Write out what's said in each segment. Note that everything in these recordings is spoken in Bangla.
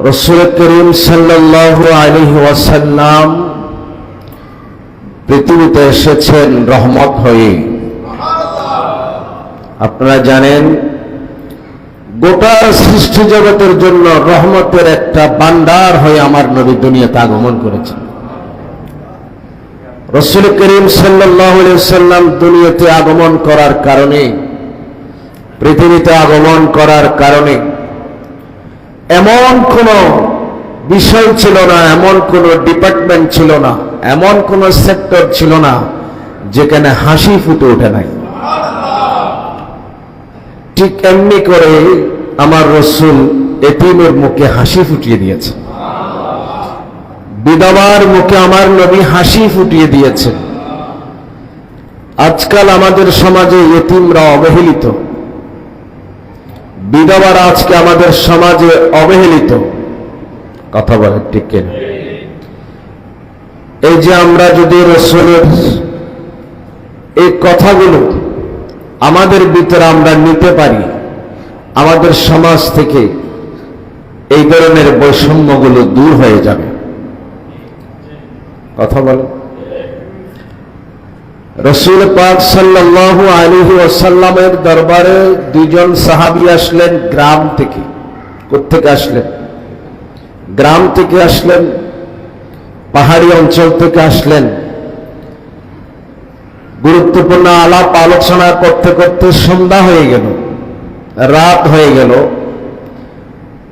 রাসূল করিম সাল্লাল্লাহু আলাইহি ওয়াসাল্লাম পৃথিবীতে এসেছেন রহমত হয়ে। আপনারা জানেন গোটা সৃষ্টি জগতের জন্য রহমতের একটা ভান্ডার হয়ে আমার নবী দুনিয়াতে আগমন করেছেন। রাসূল করিম সাল্লাল্লাহু আলাইহি ওয়াসাল্লাম দুনিয়াতে আগমন করার কারণে, পৃথিবীতে আগমন করার কারণে এমন কোন বিষয় ছিল না, এমন কোন ডিপার্টমেন্ট ছিল না, এমন কোন সেক্টর ছিল না যেখানে হাসি ফুটে ওঠে নাই। ঠিক এমনি করে আমার রাসূল এতিমের মুখে হাসি ফুটিয়ে দিয়েছেন, বিধবার মুখে আমার নবী হাসি ফুটিয়ে দিয়েছেন। আজকাল আমাদের সমাজে এতিমরা অবহেলিত, বিধবার আজকে আমাদের সমাজে অবহেলিত। কথা বলে ঠিক কিনা? এই যে আমরা যদি রাসূলের এই কথাগুলো আমাদের ভিতরে আমরা নিতে পারি, আমাদের সমাজ থেকে এই ধরনের বৈষম্যগুলো দূর হয়ে যাবে। কথা বলে রাসূল পাক সাল্লাল্লাহু আলাইহি ওয়াসাল্লামের দরবারে দুইজন সাহাবী আসলেন গ্রাম থেকে। কোত্থেকে আসলেন? গ্রাম থেকে আসলেন, পাহাড়ি অঞ্চল থেকে আসলেন। গুরুত্বপূর্ণ আলাপ আলোচনা করতে করতে সন্ধ্যা হয়ে গেল, রাত হয়ে গেল।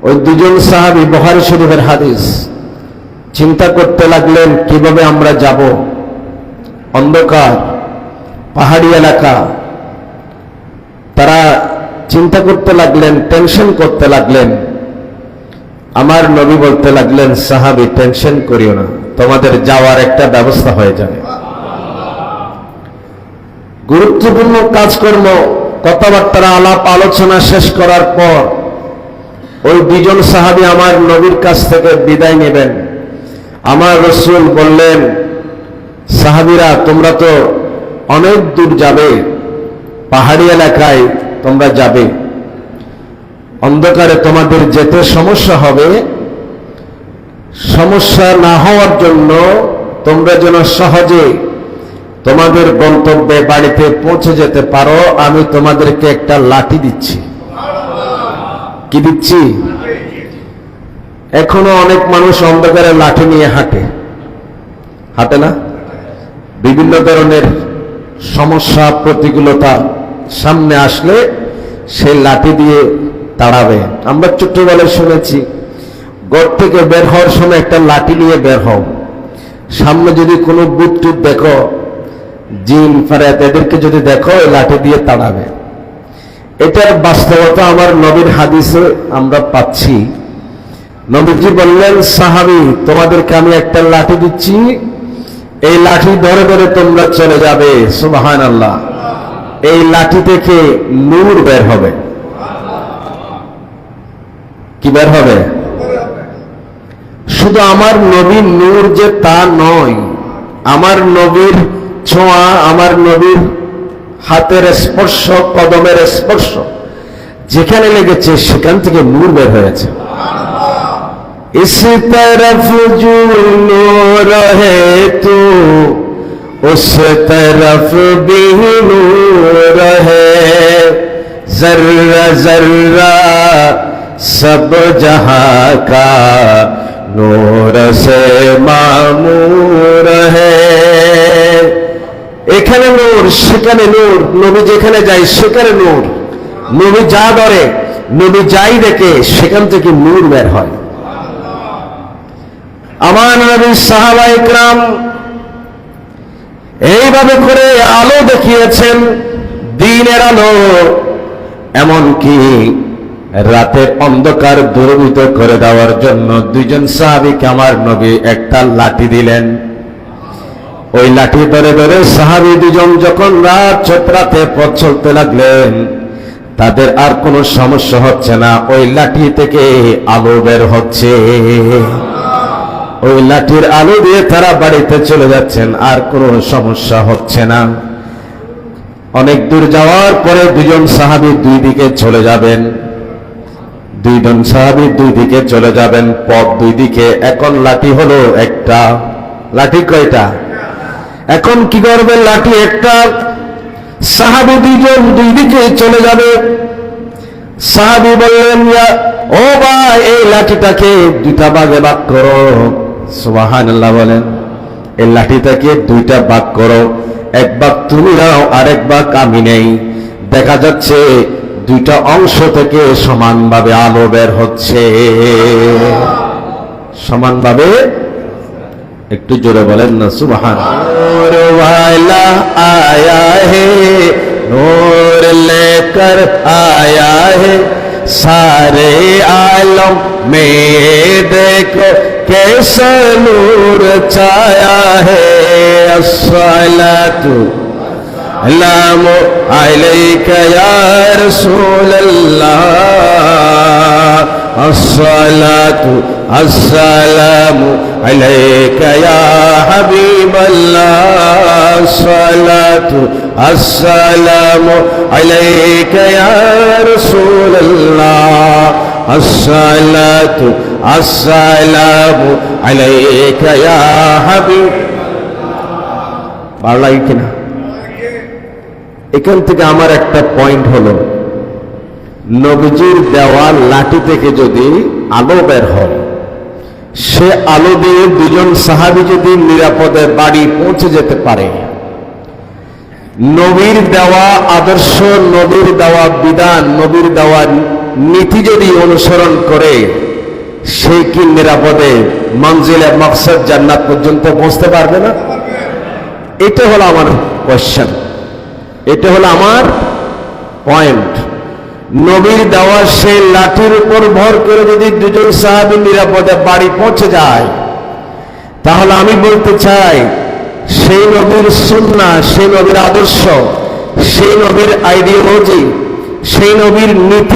ওই দুজন সাহাবী, বুখারী শরীফের হাদিস, চিন্তা করতে লাগলেন কিভাবে আমরা যাব। অন্ধকার, পাহাড়ি এলাকা। তারা চিন্তা করতে লাগলেন, টেনশন করতে লাগলেন। আমার নবী বলতে লাগলেন, সাহাবী টেনশন করিও না, তোমাদের যাওয়ার একটা ব্যবস্থা হয়ে যাবে। গুরুত্বপূর্ণ কাজকর্ম, কথাবার্তা, আলাপ আলোচনা শেষ করার পর ওই দুজন সাহাবী আমার নবীর কাছ থেকে বিদায় নেবেন। আমার রাসূল বললেন, সাহাবীরা তোমরা তো অনেক দূর যাবে, পাহাড়ি এলাকায় তোমরা যাবে, অন্ধকারে তোমাদের যেতে সমস্যা হবে। সমস্যা না হওয়ার জন্য তোমরা যেন সহজে তোমাদের গন্তব্যে বাড়িতে পৌঁছে যেতে পারো, আমি তোমাদেরকে একটা লাঠি দিচ্ছি। কি দিচ্ছি? এখনো অনেক মানুষ অন্ধকারে লাঠি নিয়ে হাঁটে, হাঁটে না? বিভিন্ন ধরনের সমস্যা, প্রতিকূলতা সামনে আসলে সেই লাঠি দিয়ে তাড়াবে। আমরা ছোট্টবেলায় শুনেছি, ঘর থেকে বের হওয়ার সময় একটা লাঠি নিয়ে বের হও, সামনে যদি কোনো ভূত টুত দেখো, জিন ফারেত, এদেরকে যদি দেখো, ওই লাঠি দিয়ে তাড়াবে। এটার বাস্তবতা আমার নবীর হাদিসে আমরা পাচ্ছি। নবীজি বললেন, সাহাবী তোমাদেরকে আমি একটা লাঠি দিচ্ছি, এই লাঠি ধরে ধরে তোমরা চলে যাবে। সুবহানাল্লাহ। এই লাঠি থেকে নূর বের হবে। কি বের হবে? শুধু আমার নবীর নূর যে তা নয়, আমার নবীর ছোঁয়া, আমার নবীর হাতের স্পর্শ, কদমের স্পর্শ যেখানে লেগেছে সেখান থেকে নূর বের হয়েছে। इस तरफ जो नूर है तो उस तरफ भी नूर है, जर्रा जर्रा सब जहां का नूर से मामूर है। এখানে নূর, সেখানে নূর, নবী যেখানে যায় সেখানে নূর, নবী যা ধরে, নবী যাই দেখে সেখান থেকে নূর বের হয়। আমার নবীর সাহাবায়ে কেরাম এইভাবে করে আলো দেখিয়েছেন, দিনের আলো। এমনকি রাতের অন্ধকার দূরীভূত করে দেওয়ার জন্য দুইজন সাহাবীকে আমার নবী একটা লাঠি দিলেন। ওই লাঠি ধরে ধরে সাহাবী দুজন যখন রাত চোপড়াতে পথ চলতে লাগলেন, তাদের আর কোনো সমস্যা হচ্ছে না, ওই লাঠি থেকে আলো বের হচ্ছে। ওই লাঠির আলো দিয়ে তারা বাড়িতে চলে যাচ্ছেন, আর কোনো সমস্যা হচ্ছে না। অনেক দূর যাওয়ার পরে দুজন সাহাবী দুই দিকে চলে যাবেন। দুইজন সাহাবী দুই দিকে চলে যাবেন, পথ দুই দিকে। এখন লাঠি হলো একটা, লাঠি কয়টা? এখন কি করবেন? লাঠি একটা। সাহাবী দুইজন দুই দিকে চলে যাবে। সাহাবী বললেন, ও ভাই, এই লাঠিটাকে দুইটা ভাগে ভাগ করো। সুবহানাল্লাহ বলেন। এই লাঠিটাকে দুইটা ভাগ করো, এক ভাগ তুমি নাও, আরেক ভাগ আমি নেই। দেখা যাচ্ছে দুইটা অংশ থেকে সমানভাবে আলো বের হচ্ছে, সমানভাবে। একটু জোরে বলেন না সুবহানাল্লাহ। নূর वाला आया है, नूर लेकर आया है, सारे आलम में देखो कैसा नूर छाया है। अस्सलातु अस्सलामु अलैका या रसूल अल्लाह, अस्सलातु अस्सलामु अलैका या हबीब अल्लाह, अस्सलातु अस्सलामु अलैका या रसूल अल्लाह, अस्सलातु अस्सलामु अलैका या हबीब। ভালো লাগে কিনা? এখান থেকে আমার একটা পয়েন্ট হলো, নবীজির দেওয়া লাঠি থেকে যদি আলো বের হয়, সে আলো দিয়ে দুজন সাহাবী যদি নিরাপদে বাড়ি পৌঁছে যেতে পারে, নবীর দেওয়া আদর্শ, নবীর দেওয়া বিধান, নবীর দেওয়া নীতি যদি অনুসরণ করে, সে কি নিরাপদে মঞ্জিলে মকসদ জান্নাত পর্যন্ত পৌঁছতে পারবে না? এটা হলো আমার কোয়েশ্চেন, এটা হলো আমার পয়েন্ট। নবীর দেওয়া সেই লাঠির উপর ভর করে যদি দুজন সাহাবী নিরাপদে বাড়ি পৌঁছে যায়, তাহলে আমি বলতে চাই, সেই নবীর সুন্নাহ, সেই নবীর আদর্শ, সেই নবীর আইডিওলজি, সেই নবীর নীতি